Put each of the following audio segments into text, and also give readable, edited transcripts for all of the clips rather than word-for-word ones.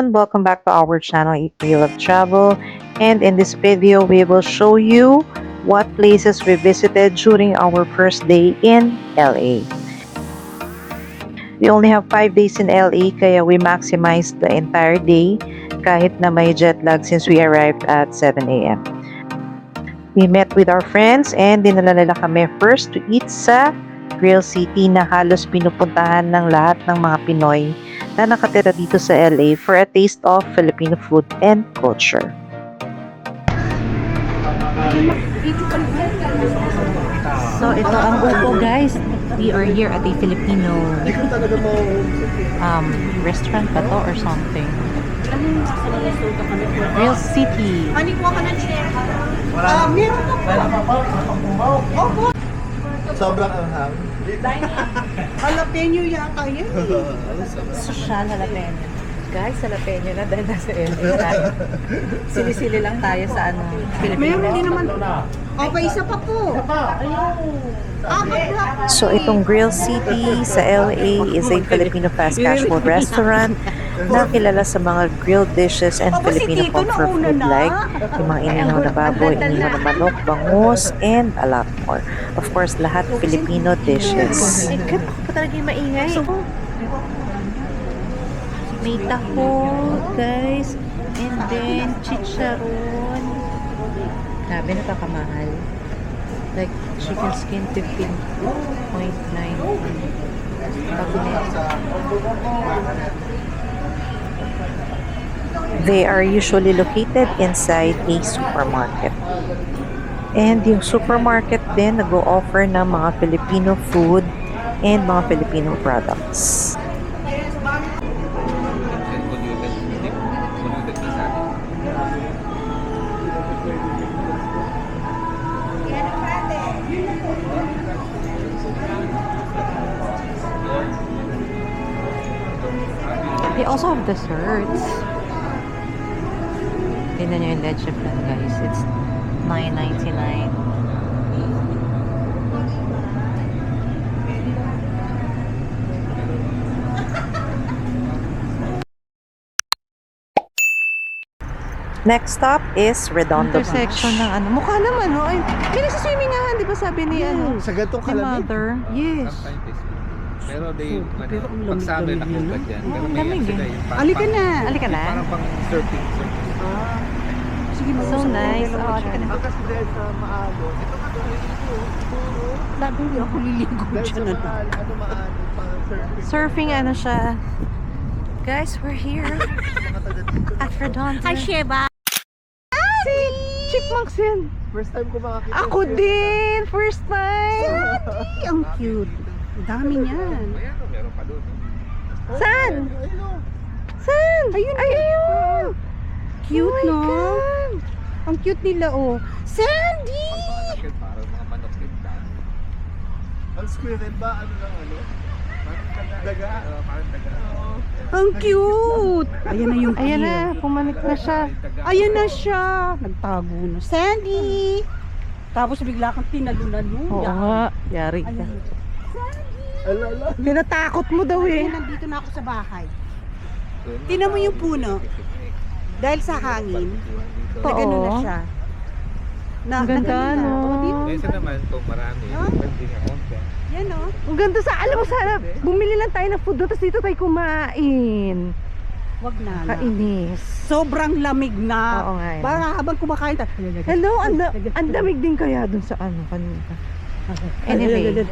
everyone, welcome back to our channel Eat Real of Travel, and in this video we will show you what places we visited during our first day in LA. We only have 5 days in LA kaya we maximized the entire day kahit na may jet lag since we arrived at 7 a.m. We met with our friends and dinala nila kami first to eat sa Grill City na halos pinupuntahan ng lahat ng mga Pinoy na nakatira dito sa LA for a taste of Filipino food and culture. So ito ang upo guys. We are here at a Filipino restaurant ba to or something. Grill City. Sobrang anghang. Jalapeno yata yun. Social jalapeno. Guys, jalapeno na dahil nasa LA. Sili-sili lang tayo sa Filipino. Meron din naman. Okay, isa pa po. So itong Grill City sa LA is a Filipino fast casual restaurant na kilala sa mga grilled dishes and Filipino comfort food like yung mga inihaw na baboy, inihaw na manok, bangus, and a lot more. Of course, lahat Filipino dishes. Kat ako pa talaga yung maingay. May taho, guys. And then, chicharon. Grabe, napakamahal. Like, chicken skin, 15.9. They are usually located inside a supermarket. And yung supermarket din nag-o-offer ng mga Filipino food and mga Filipino products. They also have desserts. Tingnan nyo yung leche flan, guys. It's $9.99. Next stop is Redondo Intersection Beach. ng Mukha naman, no? Ay, may nasa-swimmingahan, di ba sabi ni Sa gantong ni kalamig. mother? Yes. Pero pag summer na kugat yan. Pero may Lamig sila eh. yung parang Halika na. Halika na. Parang pang surfing. Sige, So nice. Oh, halika na. Kasi dahil sa maalo, ito ka Lagi hindi ako liligo dahil sa dyan. maalo, maano, pang surfing. Surfing siya. Guys, we're here at Redondo. Hi, Sheba. Si Chipmunks yan. First time ko makakita. Ako din! First time! Ang cute. Ang dami niyan. Ayan, meron pa doon. Saan? Ayun o. Saan? Ayun! Ayun! Cute, Oh my no? God. Ang cute nila, oh. Sandy! Parang mga manok din daan. Ang squirrel ba? Ano lang ano? Parang daga. Parang daga. Ang cute! Ayan na yung Ayan cute. na, pumanik na siya. Ayan na siya. Nagtago na. Sandy! Tapos bigla kang tinalunan mo. Oo nga, yari ka. Alala. Tinatakot mo daw eh. Ayan, nandito na ako sa bahay. Tingnan mo yung puno. Dahil sa hangin, na gano'n na siya. Ang ganda, na ganun na. no? Oh, di ba? Kaysa naman kung marami, Huh? pwede nga konti. Yan, oh. Ang ganda sa, alam mo sana, bumili lang tayo ng food doon, tapos dito tayo kumain. Wag na. Kainis. Sobrang lamig na. Oo nga eh. Parang habang kumakain tayo. Hello, ang damig din kaya doon sa kanina. Anyway.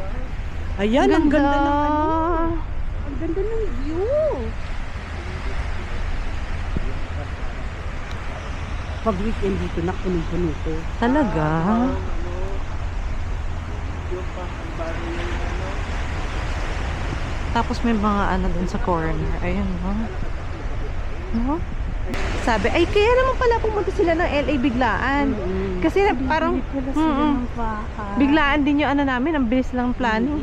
Ayan, ang ganda ng ano. Ah. Ang ganda ng view. Pag weekend dito na punong-puno ko. Talaga? Tapos may mga dun sa corner. Ayun, no? No? Sabi, ay kaya naman pala pumunta sila ng LA biglaan. Kasi parang biglaan din yung namin, ang bilis lang plano.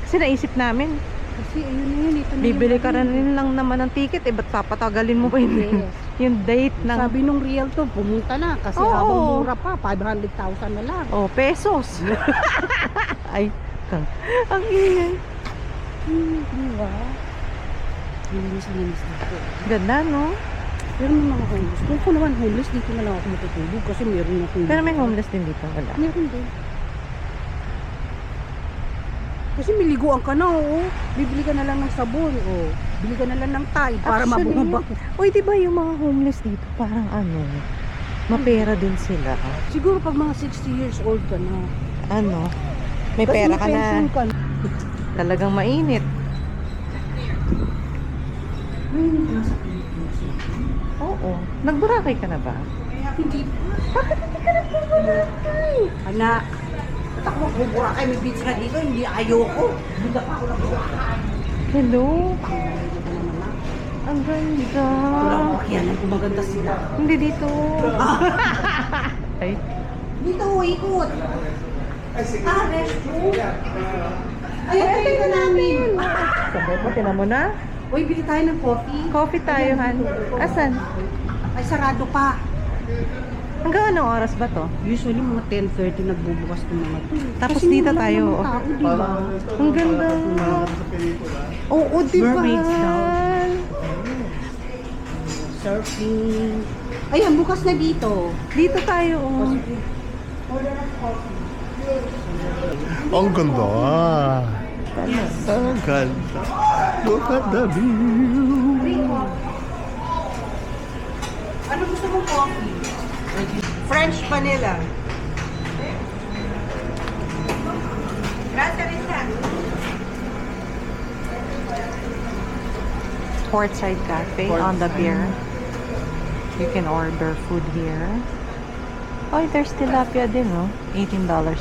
Kasi naisip namin, Kasi ayun na yun, ito na bibili yung ka rin lang naman ng ticket, ba't papatagalin mo pa yun? Yes. Yung date ng Sabi nung real to, pumunta na. Kasi Oo. habang mura pa, 500,000 na lang. pesos. Ay, ang ingay. Diba? Linis na ito. Ganda, no? Pero may mga homeless. Kung ko naman homeless, dito na lang ako matutulog kasi meron akong... Pero may homeless din dito, wala. Meron din. Kasi miliguan ka na, oo. Bibili ka na lang ng sabon, oo. Bili ka na lang ng Tide para Actually, mabumaba. Uy, di ba yung mga homeless dito, parang ano, mapera din sila. Siguro pag mga 60 years old ka na. Ano, may Kasi pera ka na. pension ka na. Talagang mainit. Oo. Nagburakay ka na ba? Hindi. Bakit hindi ka nagbuburakay? Anak, ba't ako magbuburakay? May beach na dito, hindi ayoko. Hindi ka pa ako nagbuburakay. Hello? Ang ganda. Wala ko makiyanan kung maganda sila. Hindi dito. Ay. Dito, ikot. Restroom. Ayan, tayo ka namin. Sabi mo, tinan mo na. Uy, bili tayo ng coffee. Coffee tayo, Han. Asan? Ay, sarado pa. Hanggang anong oras ba to? Usually, mga 10:30 nagbubukas ng mga to. Tapos Kasi dito wala tayo. namang tao, di ba? Ang ganda. Sa pelikula. Oo, di ba? Mermaids daw. Surfing. Ayan, bukas na dito. Dito tayo, oh. Order ng coffee. Ang ganda. Ang ganda. Look at the view. Ano gusto mong coffee? French vanilla. Gracias, Rita. Portside Cafe on the pier. You can order food here. Oh, there's tilapia din, no? $18.95.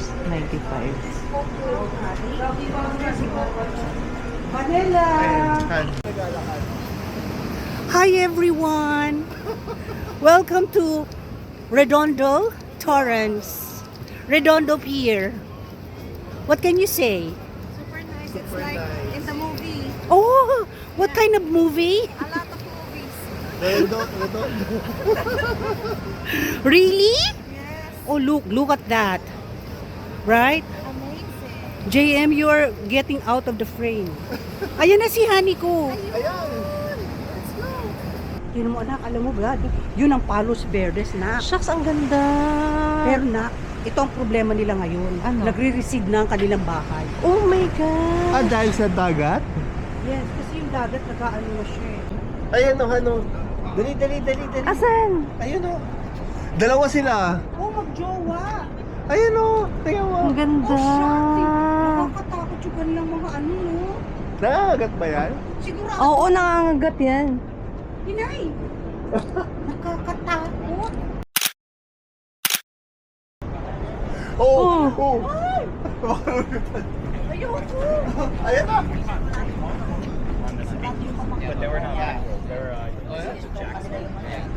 Vanilla. Hi everyone. Welcome to Redondo Torrance. Redondo Pier. What can you say? Super nice. It's like in the movie. Oh, what kind of movie? A lot of movies. Redondo. Really? Yes. Oh, look at that. Right? Amazing. JM, you're getting out of the frame. Ayan na si Honey ko. Ayan. Let's go. Yun mo anak, alam mo ba? Yun ang Palos Verdes na. Shucks, ang ganda. Pero na, ito ang problema nila ngayon. Ano? Nagre-recede na ang kanilang bahay. Oh my God. Dahil sa dagat? Yes, kasi yung dagat nag-aano na siya eh. Ayan o, ano. Dali. Asan? Ayun o. Dalawa sila. Oh, magjowa! Ayun o. Tingnan mo. Ang ganda. Oh, shocking! Nakakatakot yung kanilang mga ano, no? Nakagat ba yan? Siguro, Oo, nangangagat yan. Inay! Nakakatakot! Oh. Ayoko! Ayan na.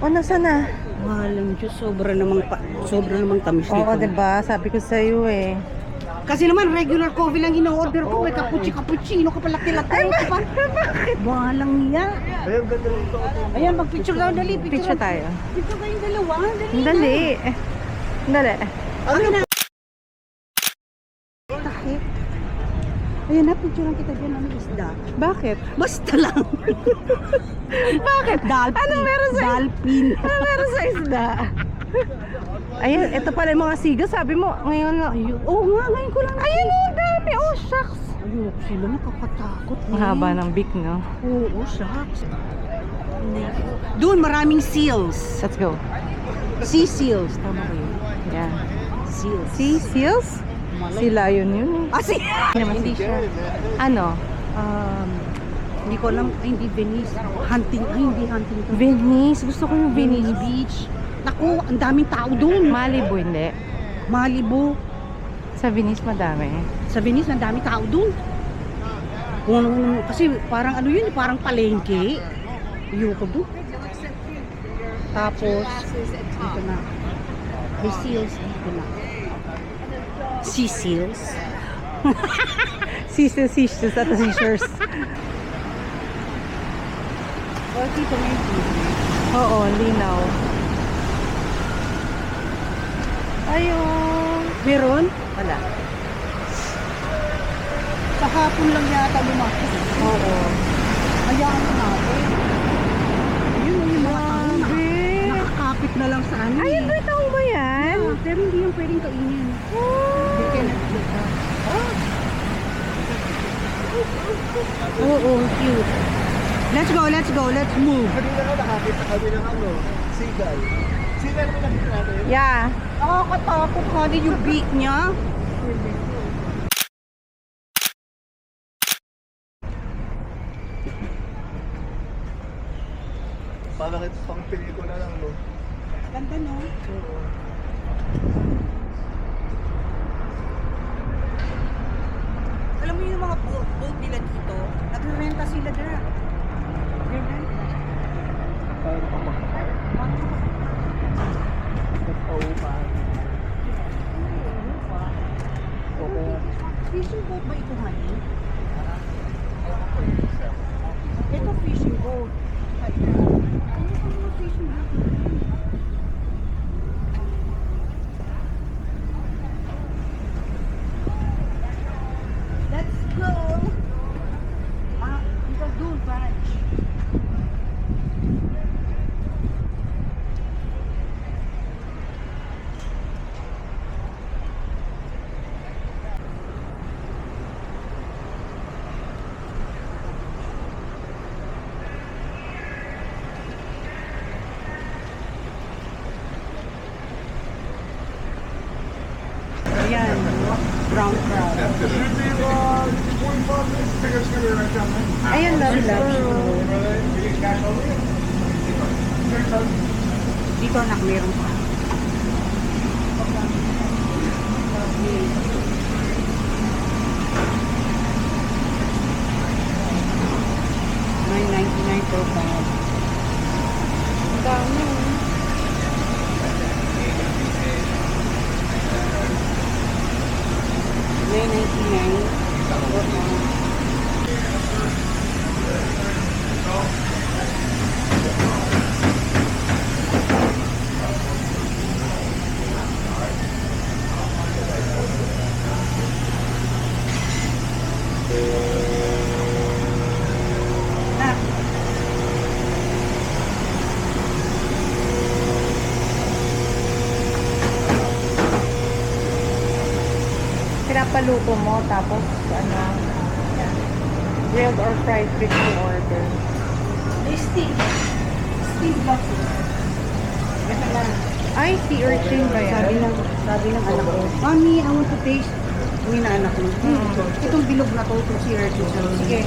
O, nasa na? Mahalang Diyos, sobra namang tamis nito. Oo, diba? Sabi ko sa'yo eh. Kasi naman, regular coffee lang ino-order ko. May cappuccino ka pa laki-laki. Ay, bakit? Mahalang niya. Ayun, ganda rito. Ayan, mag-picture daw. Dali, Picture tayo. Picture kayong dalawa. Dali. Dali. Dali. Ano na? Takip. Ayan na, picturean kita dyan ng isda. Bakit? Basta lang. Bakit? Dolphin. Ano meron sa Dolphin. Ano meron sa isda? Ayun, ito pala yung mga siga. Sabi mo, ngayon lang. Oo nga, ngayon ko lang. Ayun, oh, dami. Oh, shucks. Ayoko sila, nakakatakot. Ang haba ng beak, no? Oo, shucks. Doon, maraming seals. Let's go. Sea seals. Tama ba yun? Yan. Seals. Sea seals? Si lion yun. Ah, si... Hindi siya. Ano? Hindi ko alam, ay, hindi Venice. Hunting, ay hindi hunting to. Venice. Gusto ko yung Venice Venice. Beach. Naku, ang daming tao doon. Malibu, hindi. Malibu. Sa Venice, madami. Sa Venice, ang daming tao doon. Kasi parang ano yun, parang palengke. Ayoko doon. Tapos, dito na. May seals, dito na. Sea seals. Seasons at the seashores. Oh, dito na yung Oo, linaw. Ayun. meron? Wala. Sa hapon lang yata lumaki. Oo. Hayaan na natin. Ayun, yung mga tao na. na lang sa ano. Ay, may taong ba yan? Pero hindi yung pwedeng kainin. They cannot eat that. Oo, cute. Let's go, let's move. Kanina nga nakakita kami ng ano, seagull. Seagull mo nakita natin? Yeah. Nakakatakot nga din yung beak niya. Parang ito pang pelikula lang, no? Ganda, no? Alam mo yung mga boat nila dito, nagrerenta sila dira. Nagrerenta. Parang pang makakaya. Nagpaupahan. Okay. Fishing boat ba ito, honey? Ito fishing boat. Ano pa mga fishing boat? Let's go! Ito doon, Baraj. Ayan, brown crowd. Ayun, love. Dito anak, meron pa. $9.99 per bag. Ang dami. $9.99 per bag. Pinapaluto mo, tapos, grilled or fried fish to order. Steve Box. Ito lang. Ay, sea urchin ba yan? Sabi ng anak ko, Mommy, I want to taste. Yung inaanak ko. Itong bilog na to, itong sea urchin. Sige.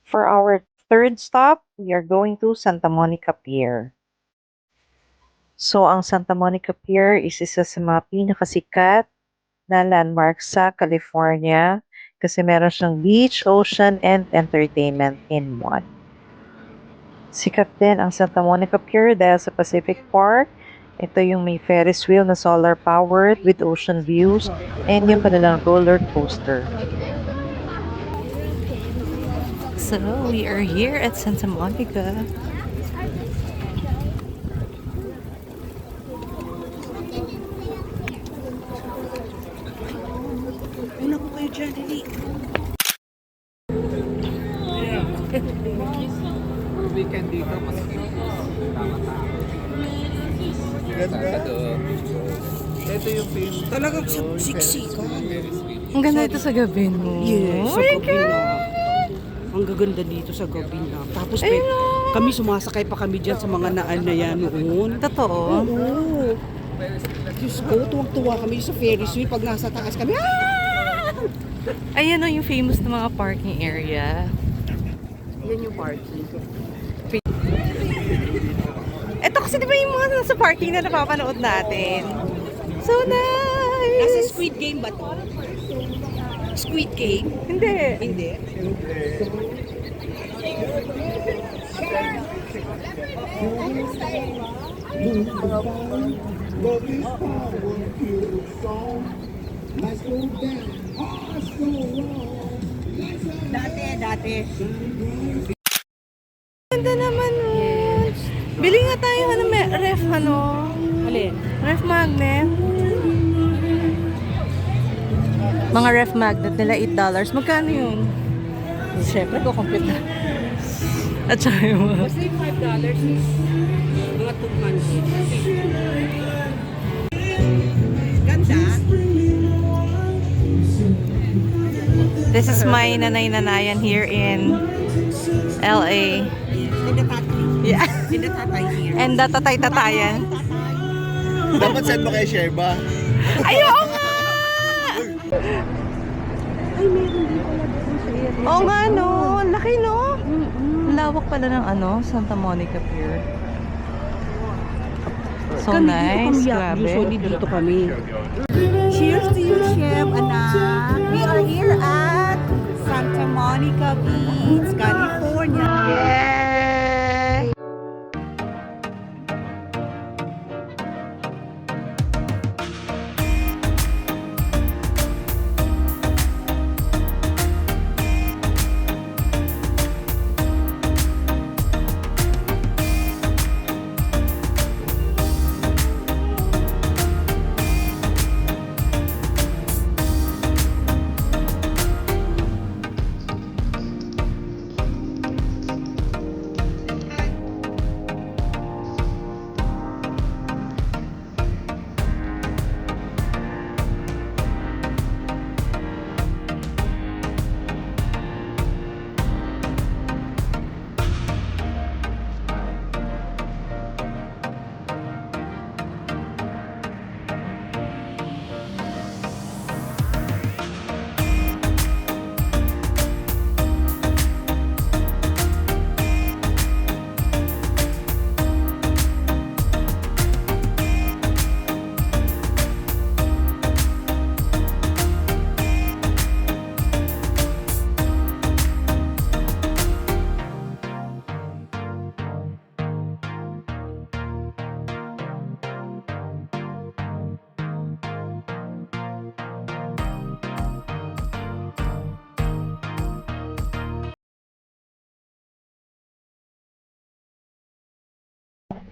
For our third stop, we are going to Santa Monica Pier. So, ang Santa Monica Pier is isa sa mga pinakasikat na landmark sa California kasi meron siyang beach, ocean, and entertainment in one. Sikat din ang Santa Monica Pier dahil sa Pacific Park. Ito yung may Ferris wheel na solar powered with ocean views and yung kanilang roller coaster. So, we are here at Santa Monica. Una ko kayo dyan, Lili. Weekend dito, mas ganda. Ito yung film. Talagang siksi ka. Ang ganda ito sa gabi, no? Yes, Oh sa my gabi na. Ang gaganda dito sa gabi na. Tapos Ayun, kami sumasakay pa kami dyan sa mga naan na yan noon. Totoo. Oo. Diyos ko, tuwang-tuwa kami sa Ferris wheel pag nasa taas kami. Ayan o yung famous na mga parking area. Yan yung parking. Ito kasi di ba yung mga nasa parking na napapanood natin? So nice! Nasa Squid Game ba to? Squid Game? Hindi. Hindi. Dati. Ganda naman o. Bili nga tayo ref Alin? ref magnet. Mga ref magnet nila $8. Magkano yun? Siyempre, kukumpit na. At saka yung mga... Basta yung $5 is mga 200. Ganda. This is my nanay-nanayan here in LA. And the tatay. Yeah. And the tatay here. And the tatay-tatayan. Dapat send mo kay Sheba. Ayaw nga! Oo nga no, laki no? Lawak pala ng Santa Monica Pier. So Kami nice, dito kami, grabe. usually dito kami. Cheers to you, Chef, anak. We are here at Santa Monica Beach, California. Yay!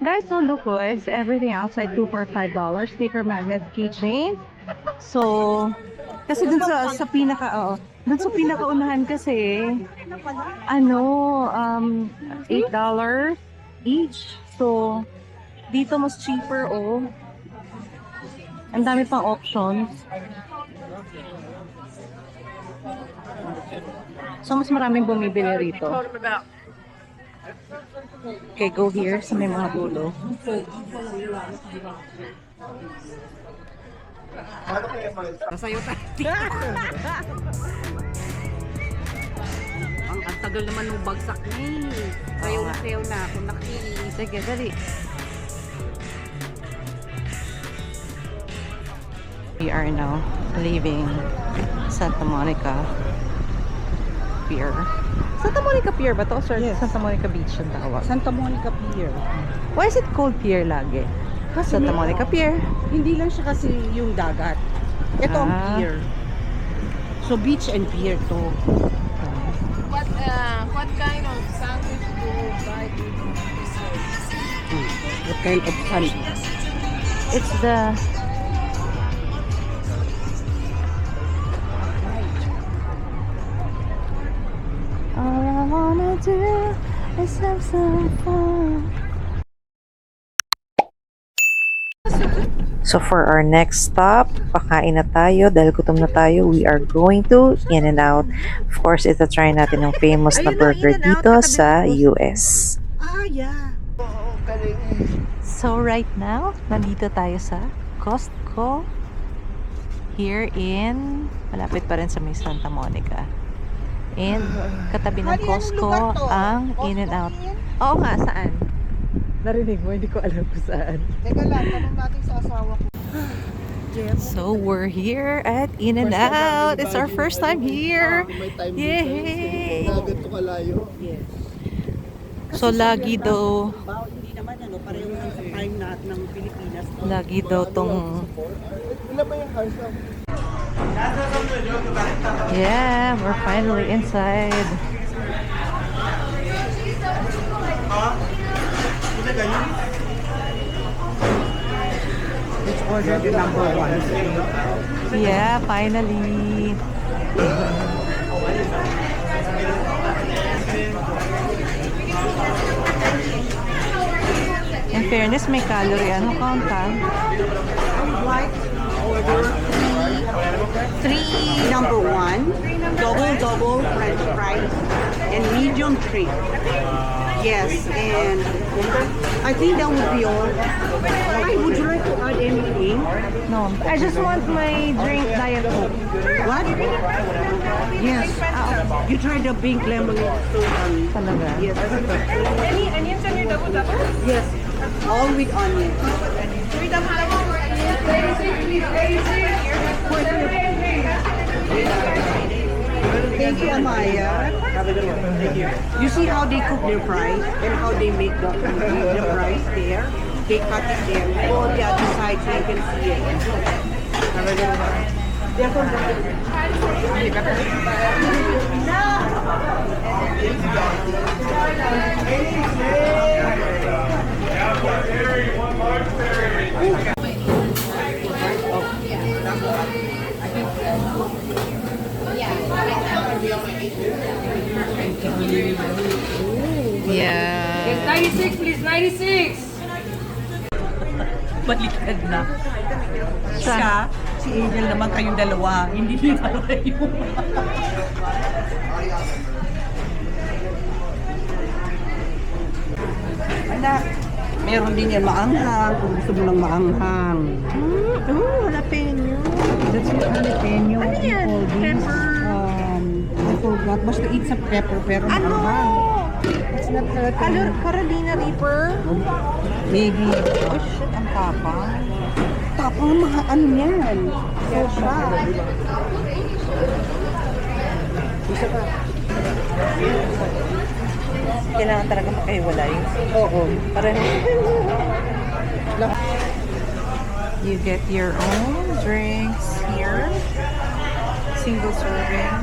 Guys, so look guys, everything outside 2 for $5. Sticker magnet keychain. So, kasi dun sa dun sa pinakaunahan kasi, $8 each. So, dito mas cheaper Ang dami pang options. So, mas maraming bumibili rito. Okay, go here sa may mga dulo. Sasayo tayo. Ang tagal naman ng bagsak niya. Sayaw na ako. Sige, dali. We are now leaving Santa Monica Pier. Santa Monica Pier ba to? Or Yes. Santa Monica Beach ang tawag? Santa Monica Pier. Why is it called pier lagi? Kasi Santa Monica Pier. Hindi lang siya kasi yung dagat. Ito ang Ah. pier. So beach and pier to. What kind of sandwich do you buy with this one? What kind of fun? It's the... All I wanna do is have some fun. So for our next stop, pakain na tayo dahil gutom na tayo. We are going to In-N-Out. Of course, ito try natin yung famous na burger dito sa US. Ah, yeah. So right now, nandito tayo sa Costco here in, malapit pa rin sa may Santa Monica. And katabi ng Costco ang In-N-Out. Oo nga, saan? Narinig mo, hindi ko alam kung saan. Teka lang, tanong natin sa asawa ko. So we're here at In-N-Out. It's our first time here. Yay! Ganito kalayo. Yes. So lagi daw, Hindi naman pareho lang sa time ng Pilipinas. lagi daw tong, Ilan ba yung cars na? yeah, we're finally inside. Let's order the number one. Yeah, finally. fairness, may calorie count ha. I would like order three number one, double French fries, and medium shrimp. Yes, and I think that would be all. Hi, would you like to add anything? No, I just want my drink Diet Coke. What? Yes. You tried the pink lemonade soda. Talaga? Yes. Any onions on your double? Yes. All with onion. Three double? 86, please. 86. Thank you, Amaya. You see how they cook their fries and how they make the fries there? They cut it there. Go on the other side so you can see it. They're from Yeah. Yes, 96, please. 96. Baliktad na. Siya, si Angel naman kayong dalawa. Hindi nila kayo. Anak, meron din yan maanghang kung gusto mo ng maanghang. Jalapeno. That's your jalapeno. Ano yan? Pepper? I forgot. Basta it's a pepper pero maanghang. It's not jalapeno. Carolina Reaper? Maybe. Oh shit, ang tapang. Tapos mga ano yan. Sobra. Isa pa. Kailangan talaga magkahiwalay. Oo. Pareho. You get your own drinks here. Single serving.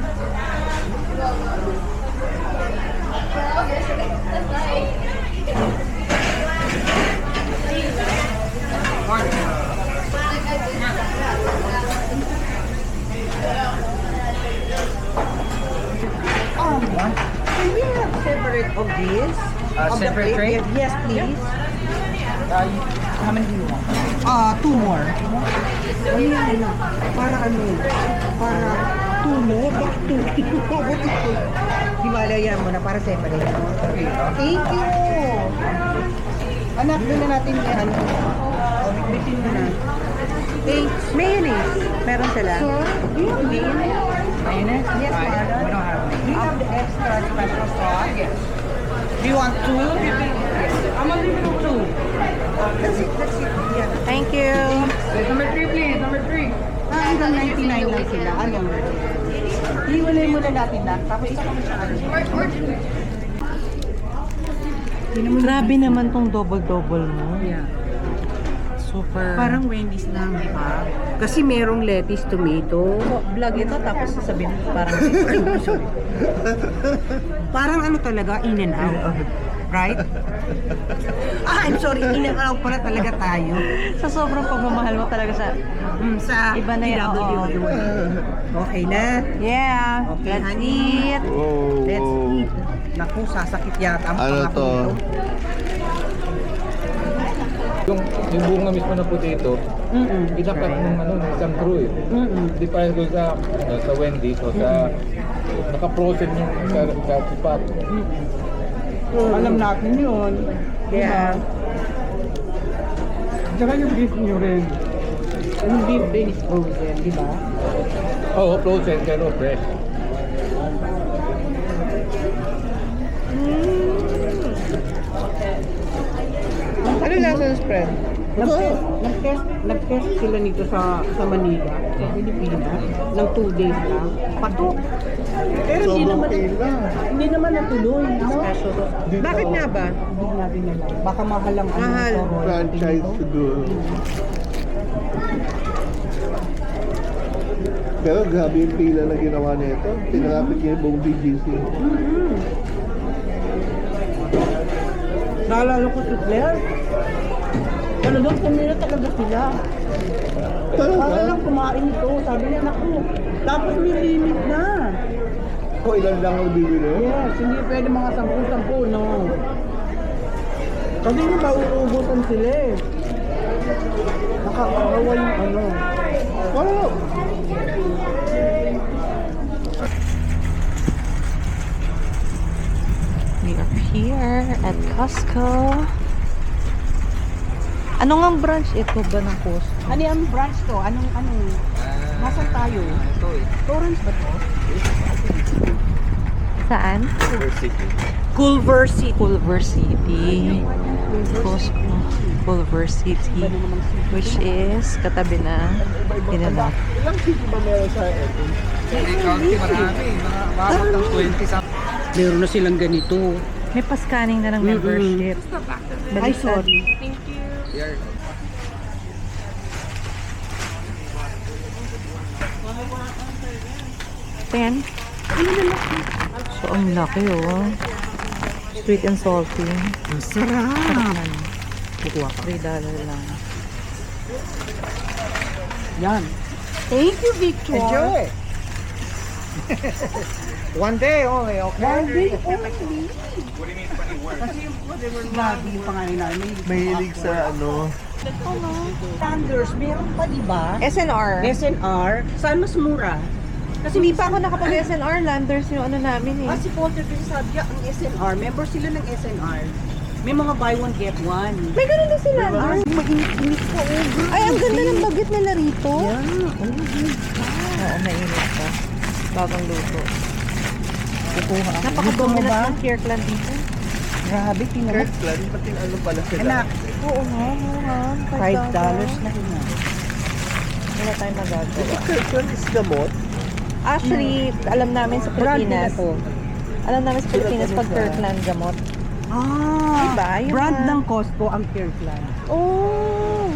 Can we have separate of this? Of the separate plate? tray? Yes, please. How many do you want? Two more. Ano yan? Para ano? Para two more? Bakit two? Bakit two? Himalayan mo na para separate. Okay. Thank you! Anak, doon na natin yung ano. Bitin mo na. Thanks. Mayonnaise. Meron sila. Sir, do you have mayonnaise? Mayonnaise? Yes, Right. madam. We don't have Do you have the extra special sauce? Yes. Do you want two? I'm gonna leave it with two. That's it, that's it. Yeah. Thank you. Number 3, please. Number 3. Hanggang 99 lang sila. Ano? Hiwalay muna natin na. Tapos isa kami sa ano. Grabe naman tong double-double mo. Yeah. Super. Parang Wendy's lang, di ba? Kasi merong lettuce, tomato. vlog ito tapos sasabihin parang Parang ano talaga, in and out. Right? I'm sorry, in and out pala talaga tayo. sa sobrang pagmamahal mo talaga sa Sa Iba na yan, TWD. Okay na? yeah. Okay, Let's honey. eat. Let's eat. Naku, sasakit yata ang Ano pangako to? nito. Yung buong na mismo na potato, inakat ng ano, ng isang crew eh. Hindi pa doon sa Wendy's o sa naka-frozen yung sa spot. Alam natin yun. Yeah. Tsaka yung beef nyo rin. Yung beef din is frozen, di ba? Oo, frozen pero fresh. Ano lasa ng spread? Nag-test sila nito sa Manila, sa Pilipinas, ng 2 days lang. Patok. Pero hindi naman natuloy, no? Bakit nga ba? Hindi natin alam. Baka mahal ang ano Mahal. nito, royalty Franchise nito. siguro. Pero grabe yung pila na ginawa nito. Tinarapit niya yung buong BGC. Naalala ko si Claire. Talagang pumila talaga sila. Para Talaga? lang kumain ito. Sabi niya, naku. Tapos may limit na. O ilan lang ang bibili? Yes, hindi pwede mga 10-10, no. Kasi nga mauubusan sila eh. Nakakawa yung ano. Wow! We are here at Costco. Ano nga branch ito ba ng Costco? Ano yung branch to? Anong? Nasaan tayo? Torrance ba to? Saan? Culver City. Culver City. Costco. Culver City. Which is katabi na Inalak. Ilang city ba meron sa LA? County marami, mga abot ng 20 something. Meron na silang ganito. May pa-scanning na ng membership. Ay, sorry. Here. Ten. So, ang laki oh. Sweet and salty. Ang sarap. $3 lang. Yan. Thank you, Victor. Enjoy! One day only, okay? One day only. Kasi yung Gabi yung pangalan namin. Mahilig sa ano. Landers, meron pa diba? SNR. SNR. Saan mas mura? Kasi Hindi pa ako nakapag-SNR. Landers yung ano namin eh. Si Walter kasi sabi niya, ang SNR, member sila ng SNR. May mga buy one, get one. May ganun din sila. Mainit-init ka, oh. Ay, ang ganda ng bagit nila rito. Yeah. Oo, mainit pa. Bagong luto. Kukuha ako. Napaka-dominant ng Kirkland dito. Grabe, tingnan mo. Kirkland, pati ano pala sila. Anak, Oo nga, mura. $5 na rin. Wala tayong magagawa. Kirkland is gamot. Actually, alam namin sa Brand nila Pilipinas. to. Alam namin sa Pilipinas pag Kirkland gamot. Ah, Diba? Yung brand mga- ng Costco ang Kirkland. Oh!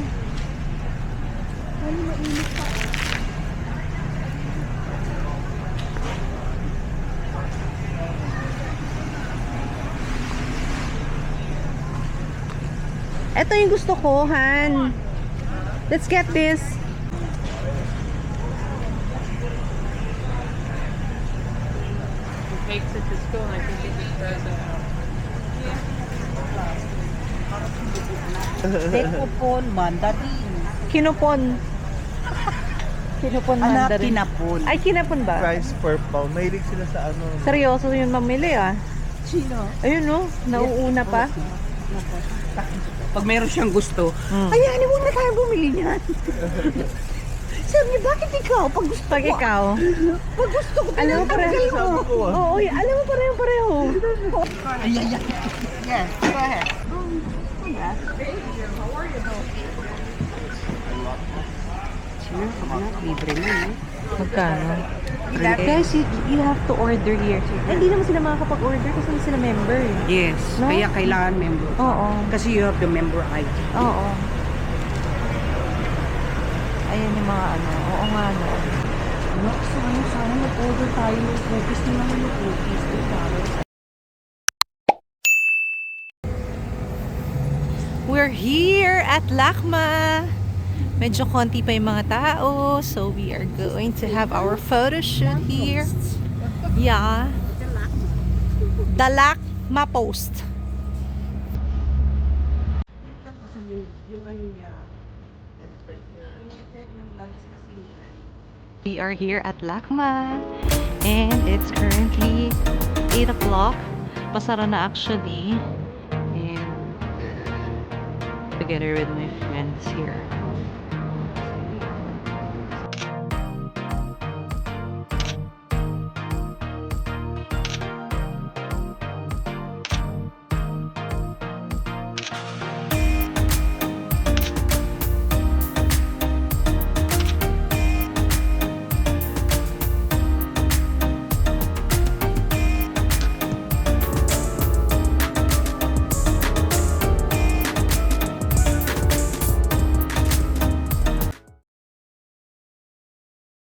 Ito yung gusto ko, Han. Let's get this. Takes it to school, and I think it just throws it out. Dekupon, mandarin. Kinupon. Kinupon Anak, mandarin. kinapon. Ay, kinapon ba? Price per pound. Mahilig sila sa ano. Seryoso yun mamili ah. Sino? Ayun no, nauuna pa. Pag meron siyang gusto, Mm. ayan, huwag na tayo bumili niyan. Sabi niya, bakit ikaw? Pag gusto Pag ko, ikaw, pag gusto ko, alam mo pareho. tinatanggal mo. Sabi ko ah. Oo, alam mo pareho. Ay, ay, ay. Yes, go ahead. Sino? Anak, libre mo eh. Magkano? Guys, you have to order here. Ay, hindi naman sila makakapag-order kasi hindi sila member eh. Yes, No? kaya kailangan member. Oo. Kasi you have the member ID. Oo. Ayan yung mga ano. Oo nga no. Anak, sana mag-order tayo ng cookies na naman yung cookies. We're here at Lakma. Medyo konti pa yung mga tao. So we are going to have our photo shoot here. Yeah. The Lakma Post. We are here at Lakma and it's currently 8 o'clock. Pasara na actually. And together with my friends here.